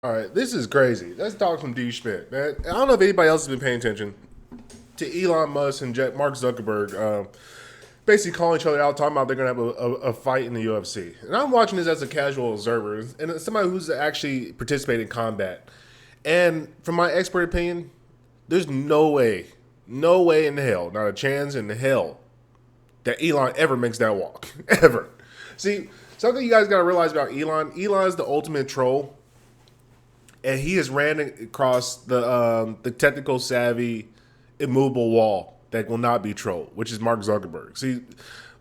All right, this is crazy. Let's talk some D Schmidt, man. I don't know if anybody else has been paying attention to Elon Musk and Mark Zuckerberg basically calling each other out, talking about they're going to have a fight in the UFC. And I'm watching this as a casual observer and as somebody who's actually participated in combat. And from my expert opinion, there's no way in hell, not a chance in hell, that Elon ever makes that walk. Ever. See, something you guys got to realize about Elon is the ultimate troll, and he has ran across the technical savvy, immovable wall that will not be trolled, which is Mark Zuckerberg. See,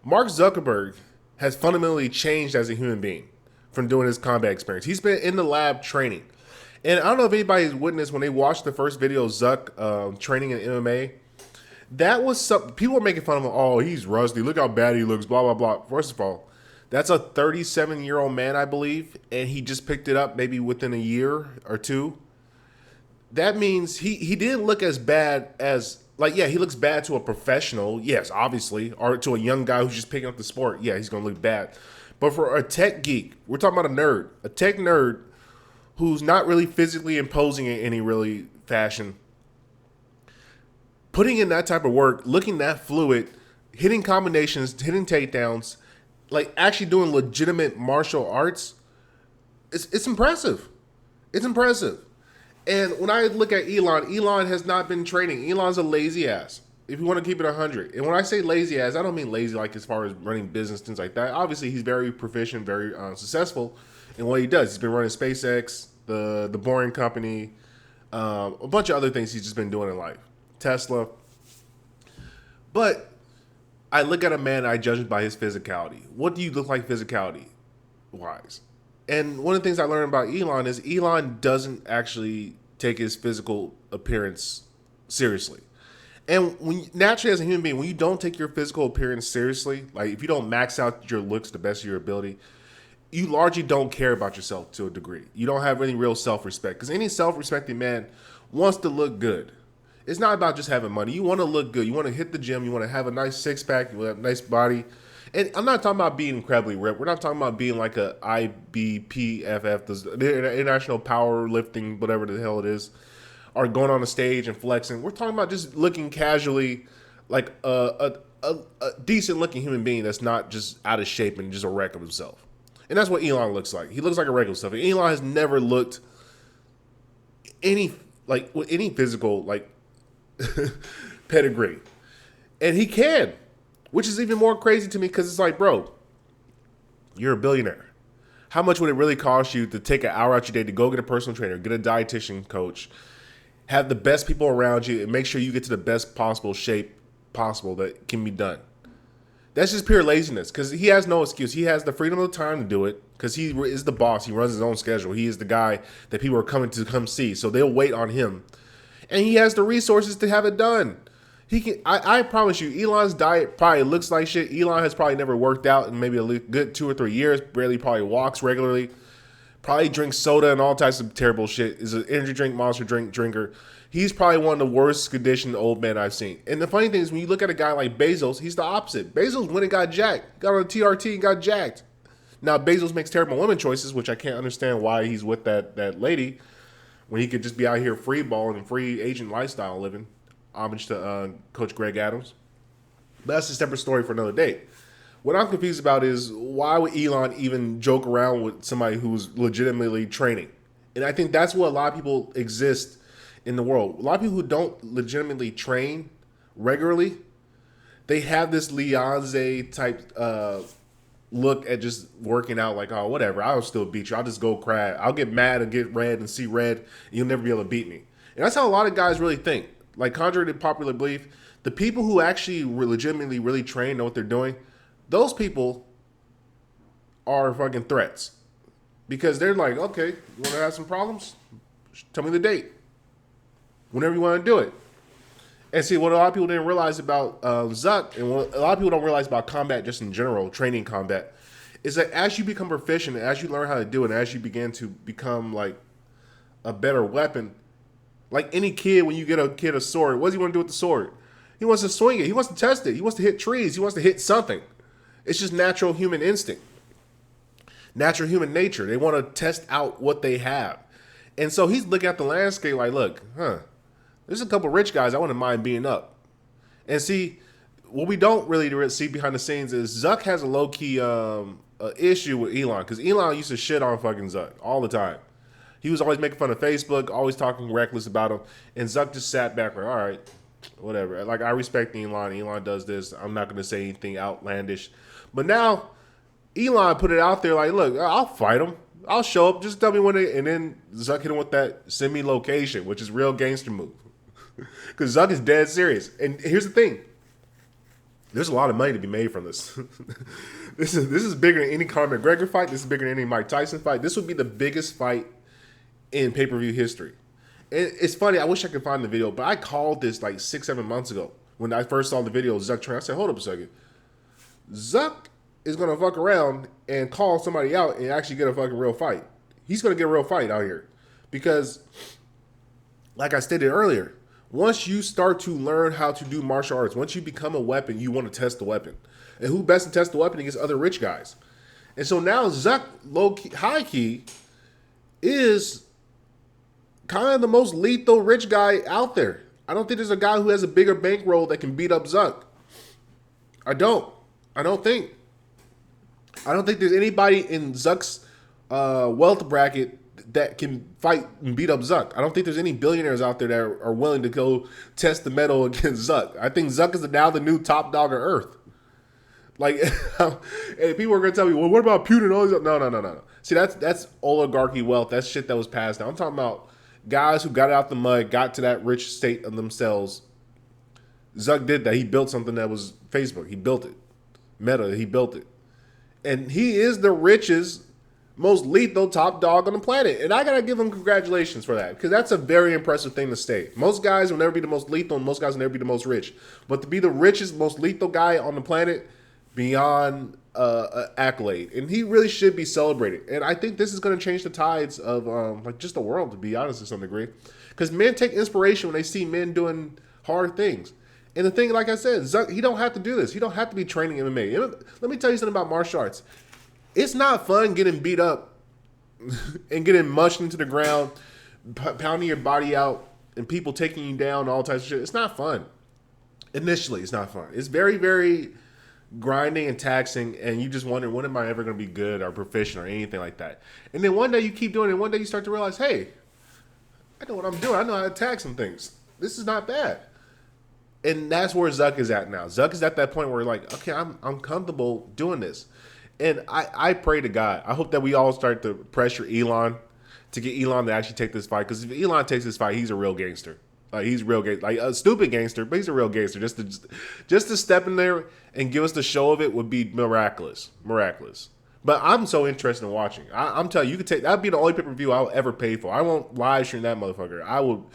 Mark Zuckerberg has fundamentally changed as a human being from doing his combat experience. He's been in the lab training, and I don't know if anybody's witnessed when they watched the first video of Zuck training in MMA. That was some people were making fun of him. Oh, he's rusty. Look how bad he looks. Blah blah blah. First of all, that's a 37-year-old man, I believe, and he just picked it up maybe within a year or two. That means he didn't look as bad as, like, yeah, he looks bad to a professional, yes, obviously, or to a young guy who's just picking up the sport. Yeah, he's gonna look bad. But for a tech geek, we're talking about a tech nerd who's not really physically imposing in any really fashion, putting in that type of work, looking that fluid, hitting combinations, hitting takedowns, like actually doing legitimate martial arts, it's impressive. It's impressive. And when I look at Elon has not been training. Elon's a lazy ass, if you want to keep it 100. And when I say lazy ass, I don't mean lazy like as far as running business, things like that. Obviously, he's very proficient, very successful in what he does. He's been running SpaceX, the Boring Company, a bunch of other things he's just been doing in life. Tesla. But I look at a man and I judge him by his physicality. What do you look like physicality wise? And one of the things I learned about Elon is Elon doesn't actually take his physical appearance seriously. And naturally, as a human being, when you don't take your physical appearance seriously, like if you don't max out your looks to the best of your ability, you largely don't care about yourself to a degree. You don't have any real self-respect, because any self-respecting man wants to look good. It's not about just having money. You want to look good. You want to hit the gym. You want to have a nice six pack. You want to have a nice body. And I'm not talking about being incredibly ripped. We're not talking about being like a IBPFF, the International Powerlifting, whatever the hell it is, or going on the stage and flexing. We're talking about just looking casually like a decent looking human being that's not just out of shape and just a wreck of himself. And that's what Elon looks like. He looks like a regular stuff. Elon has never looked any like with any physical like pedigree, and he can, which is even more crazy to me because it's like, bro, you're a billionaire. How much would it really cost you to take an hour out your day to go get a personal trainer, get a dietitian coach, have the best people around you, and make sure you get to the best possible shape possible that can be done? That's just pure laziness because he has no excuse. He has the freedom of time to do it because he is the boss. He runs his own schedule. He is the guy that people are coming to come see. So they'll wait on him. And he has the resources to have it done. He can. I promise you, Elon's diet probably looks like shit. Elon has probably never worked out in maybe a good 2 or 3 years. Barely probably walks regularly. Probably drinks soda and all types of terrible shit. Is an energy drink, monster drinker. He's probably one of the worst conditioned old men I've seen. And the funny thing is, when you look at a guy like Bezos, he's the opposite. Bezos went and got jacked. Got on a TRT and got jacked. Now, Bezos makes terrible women choices, which I can't understand why he's with that lady when he could just be out here free balling and free agent lifestyle living. Homage to Coach Greg Adams. But that's a separate story for another day. What I'm confused about is why would Elon even joke around with somebody who's legitimately training? And I think that's what a lot of people exist in the world. A lot of people who don't legitimately train regularly, they have this Leonze type look at just working out like, oh, whatever, I'll still beat you. I'll just go cry. I'll get mad and get red and see red, and you'll never be able to beat me. And that's how a lot of guys really think. Like, contrary to popular belief, the people who actually legitimately really train, know what they're doing, those people are fucking threats. Because they're like, okay, you want to have some problems? Tell me the date. Whenever you want to do it. And see, what a lot of people didn't realize about Zuck, and what a lot of people don't realize about combat just in general, training combat, is that as you become proficient, as you learn how to do it, and as you begin to become like a better weapon, like any kid, when you get a kid a sword, what does he want to do with the sword? He wants to swing it. He wants to test it. He wants to hit trees. He wants to hit something. It's just natural human instinct, natural human nature. They want to test out what they have. And so he's looking at the landscape like, look, there's a couple rich guys I wouldn't mind being up. And see, what we don't really see behind the scenes is Zuck has a low-key issue with Elon. Because Elon used to shit on fucking Zuck all the time. He was always making fun of Facebook, always talking reckless about him. And Zuck just sat back like, all right, whatever. Like, I respect Elon. Elon does this. I'm not going to say anything outlandish. But now, Elon put it out there like, look, I'll fight him. I'll show up. Just tell me when it. And then Zuck hit him with that semi location, which is real gangster move. Because Zuck is dead serious. And here's the thing. There's a lot of money to be made from this. This is bigger than any Conor McGregor fight. This is bigger than any Mike Tyson fight. This would be the biggest fight in pay-per-view history. And it's funny. I wish I could find the video, but I called this like 6-7 months ago when I first saw the video of Zuck training. I said, hold up a second. Zuck is going to fuck around and call somebody out and actually get a fucking real fight. He's going to get a real fight out here. Because, like I stated earlier, once you start to learn how to do martial arts, once you become a weapon, you want to test the weapon. And who best to test the weapon against other rich guys? And so now Zuck, low-key, high-key, is kind of the most lethal rich guy out there. I don't think there's a guy who has a bigger bankroll that can beat up Zuck. I don't think there's anybody in Zuck's wealth bracket that can fight and beat up Zuck. I don't think there's any billionaires out there that are willing to go test the metal against Zuck. I think Zuck is now the new top dog on earth. Like, and people are going to tell me, well, what about Putin? No. See, that's oligarchy wealth. That's shit that was passed down. I'm talking about guys who got out the mud, got to that rich state of themselves. Zuck did that. He built something that was Facebook. He built it. Meta, he built it. And he is the richest, most lethal top dog on the planet. And I got to give him congratulations for that, because that's a very impressive thing to state. Most guys will never be the most lethal, and most guys will never be the most rich. But to be the richest, most lethal guy on the planet, beyond accolade. And he really should be celebrated. And I think this is going to change the tides of like just the world, to be honest, to some degree. Because men take inspiration when they see men doing hard things. And the thing, like I said, Zuck, he don't have to do this. He don't have to be training MMA. Let me tell you something about martial arts. It's not fun getting beat up and getting mushed into the ground, pounding your body out, and people taking you down, all types of shit. It's not fun. Initially, it's not fun. It's very, very grinding and taxing, and you just wonder, when am I ever going to be good or proficient or anything like that? And then one day you keep doing it, and one day you start to realize, hey, I know what I'm doing. I know how to attack some things. This is not bad. And that's where Zuck is at now. Zuck is at that point where like, okay, I'm comfortable doing this. And I pray to God, I hope that we all start to pressure Elon to get Elon to actually take this fight. Because if Elon takes this fight, he's a real gangster. He's a real gangster, like a stupid gangster, but he's a real gangster. Just to step in there and give us the show of it would be miraculous. But I'm so interested in watching. I'm telling you, could take that'd be the only pay-per-view I'll ever pay for. I won't live stream that motherfucker. I will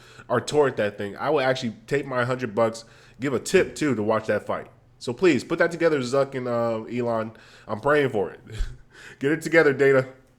torrent that thing. I will actually take my $100, give a tip too to watch that fight. So please put that together, Zuck and Elon. I'm praying for it. Get it together, Data.